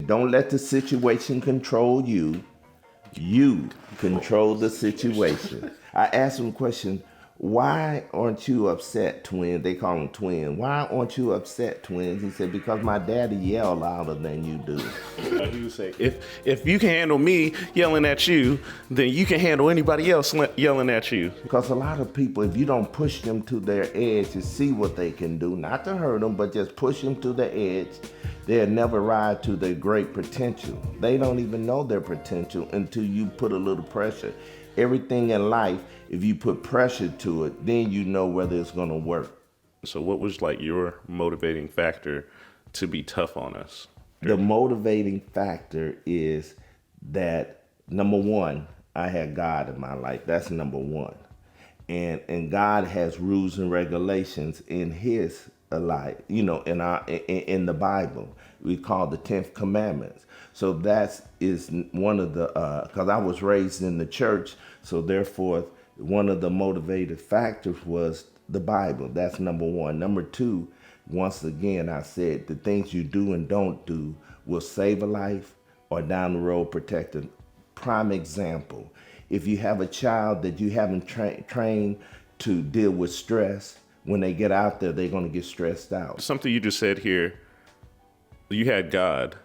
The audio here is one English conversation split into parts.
Don't let the situation control you. You control the situation. I asked him a question, why aren't you upset, twin? They call him twin. Why aren't you upset, twins? He said, because my daddy yell louder than you do. He would say, if you can handle me yelling at you, then you can handle anybody else yelling at you. Because a lot of people, if you don't push them to their edge to see what they can do, not to hurt them, but just push them to the edge, they'll never rise to their great potential. They don't even know their potential until you put a little pressure. Everything in life, if you put pressure to it, then you know whether it's going to work. So what was like your motivating factor to be tough on us? The motivating factor is that, number one, I had God in my life. That's number one. And God has rules and regulations in his life, in the Bible. We call the 10th commandments. So that is one of the, because I was raised in the church, so therefore one of the motivated factors was the Bible. That's number one. Number two, once again, I said the things you do and don't do will save a life or down the road protect a prime example. If you have a child that you haven't trained to deal with stress, when they get out there, they're going to get stressed out. Something you just said here, you had God,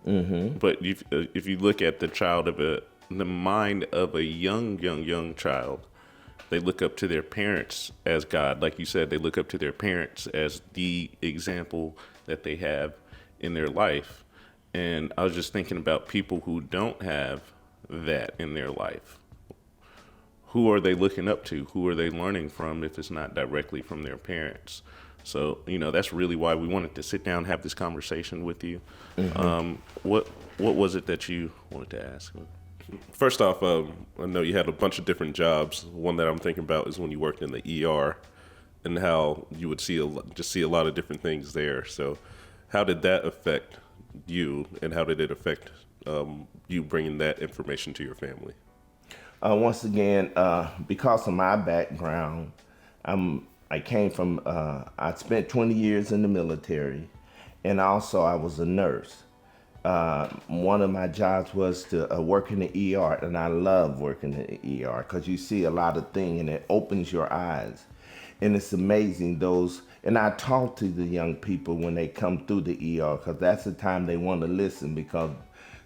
but if you look at the mind of a young child, they look up to their parents as God. Like you said, they look up to their parents as the example that they have in their life. And I was just thinking about people who don't have that in their life. Who are they looking up to? Who are they learning from if it's not directly from their parents? So, that's really why we wanted to sit down and have this conversation with you. What was it that you wanted to ask? First off, I know you had a bunch of different jobs. One that I'm thinking about is when you worked in the ER and how you would see a lot of different things there. So how did that affect you, and how did it affect you bringing that information to your family? Once again, because of my background, I came from, I spent 20 years in the military, and also I was a nurse. One of my jobs was to work in the ER, and I love working in the ER because you see a lot of things and it opens your eyes. And it's amazing and I talk to the young people when they come through the ER because that's the time they want to listen because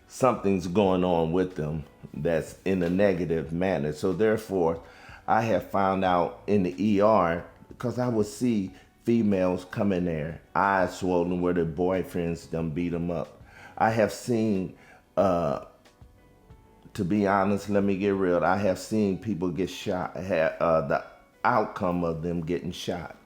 something's going on with them that's in a negative manner. So therefore, I have found out in the ER, because I would see females come in there, eyes swollen where their boyfriends done beat them up. I have seen, to be honest, let me get real, I have seen people get shot, the outcome of them getting shot,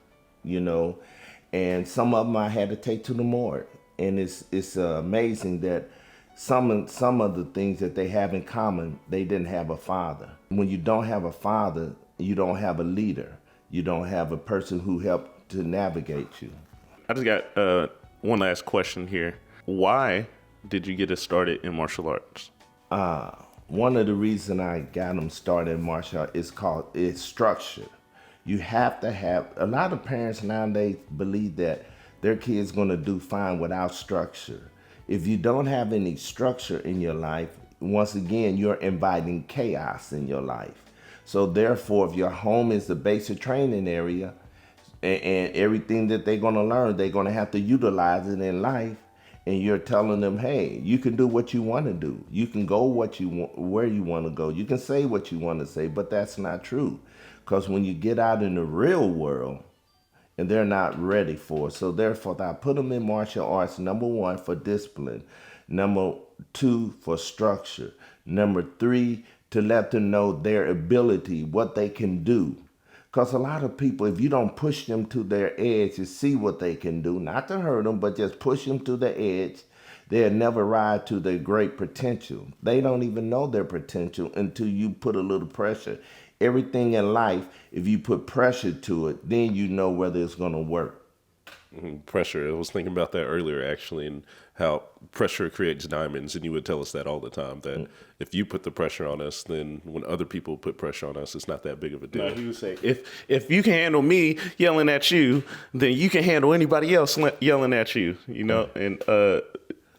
and some of them I had to take to the morgue. And it's amazing that some of the things that they have in common, they didn't have a father. When you don't have a father, you don't have a leader. You don't have a person who helped to navigate you. I just got one last question here. Why did you get us started in martial arts? One of the reasons I got them started in martial arts is structure. You have to have, a lot of parents nowadays believe that their kid's gonna do fine without structure. If you don't have any structure in your life, once again, you're inviting chaos in your life. So therefore, if your home is the basic training area and everything that they're gonna learn, they're gonna have to utilize it in life. And you're telling them, hey, you can do what you wanna do. You can go where you wanna go. You can say what you wanna say, but that's not true. Because when you get out in the real world, and they're not ready for it. So therefore, I put them in martial arts, number one, for discipline. Number two, for structure. Number three, to let them know their ability, what they can do. Because a lot of people, if you don't push them to their edge to see what they can do, not to hurt them, but just push them to the edge, they'll never rise to their great potential. They don't even know their potential until you put a little pressure. Everything in life, if you put pressure to it, then you know whether it's going to work. Pressure. I was thinking about that earlier, actually, and how pressure creates diamonds. And you would tell us that all the time, that if you put the pressure on us, then when other people put pressure on us, it's not that big of a deal. No, he would say, if you can handle me yelling at you, then you can handle anybody else yelling at you, And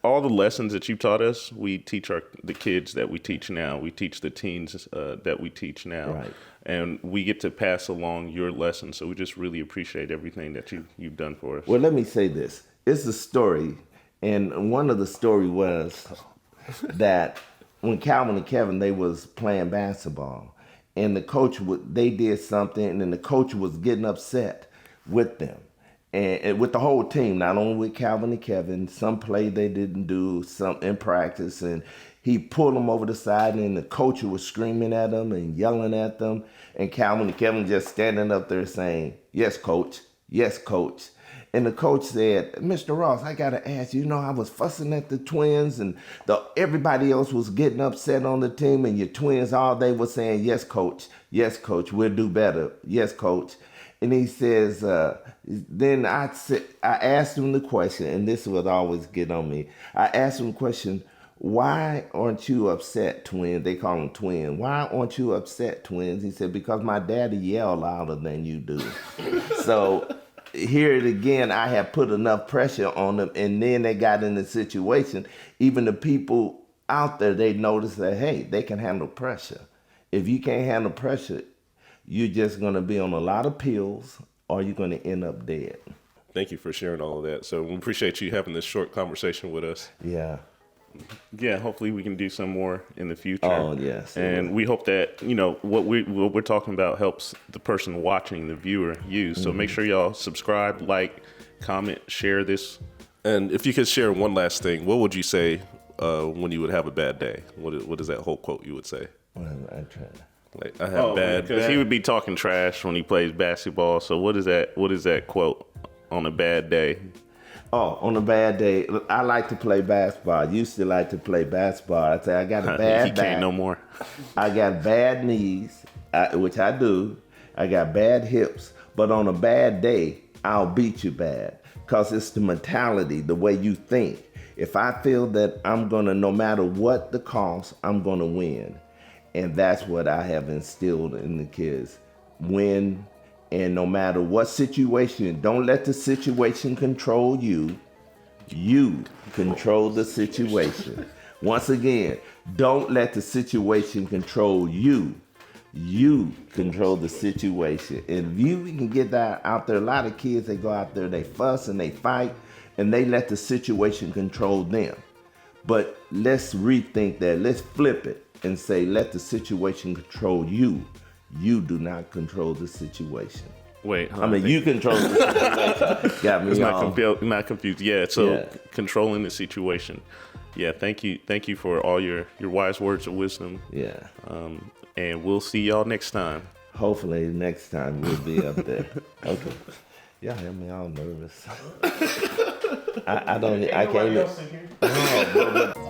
all the lessons that you taught us, we teach the kids that we teach now. We teach the teens that we teach now. Right. And we get to pass along your lessons. So we just really appreciate everything that you've done for us. Well, let me say this. It's a story, and one of the story was that when Calvin and Kevin, they was playing basketball, and the coach, they did something, and the coach was getting upset with them. And with the whole team, not only with Calvin and Kevin, some play they didn't do, some in practice, and he pulled them over the side, and the coach was screaming at them and yelling at them, and Calvin and Kevin just standing up there saying, "Yes, coach. Yes, coach." And the coach said, "Mr. Ross, I gotta ask you, I was fussing at the twins, and everybody else was getting upset on the team, and your twins, all they were saying, 'Yes, coach. Yes, coach. We'll do better. Yes, coach.'" And he says, then I asked him the question, and this would always get on me. I asked him the question, "Why aren't you upset, twin?" They call them twin. "Why aren't you upset, twins?" He said, "Because my daddy yelled louder than you do." So here it again, I have put enough pressure on them, and then they got in the situation. Even the people out there, they noticed that, hey, they can handle pressure. If you can't handle pressure, you're just going to be on a lot of pills, or you're going to end up dead. Thank you for sharing all of that. So we appreciate you having this short conversation with us. Yeah. Yeah, hopefully we can do some more in the future. Oh, yes. And we hope that, what we're talking about helps the person watching, the viewer, you. So make sure y'all subscribe, like, comment, share this. And if you could share one last thing, what would you say when you would have a bad day? What is that whole quote you would say? Well, I tried. Like, I have Because he would be talking trash when he plays basketball. So what is that quote on a bad day? Oh, on a bad day, I like to play basketball. I used to like to play basketball. I say I got a bad He back. can't no more. I got bad knees, which I do. I got bad hips. But on a bad day, I'll beat you bad. Because it's the mentality, the way you think. If I feel that I'm going to, no matter what the cost, I'm going to win. And that's what I have instilled in the kids. Win. And no matter what situation, don't let the situation control you. You control the situation. Once again, don't let the situation control you. You control the situation. And if you can get that out there, a lot of kids, they go out there, they fuss and they fight, and they let the situation control them. But let's rethink that. Let's flip it and say, let the situation control you. You do not control the situation. Wait, You control the situation. Got me It's all. not confused. Yeah, so Yeah. controlling the situation. Yeah, thank you for all your wise words of wisdom. Yeah. And we'll see y'all next time. Hopefully next time we'll be up there. Okay. Y'all have me all nervous. I can't. Nobody else in here? No, but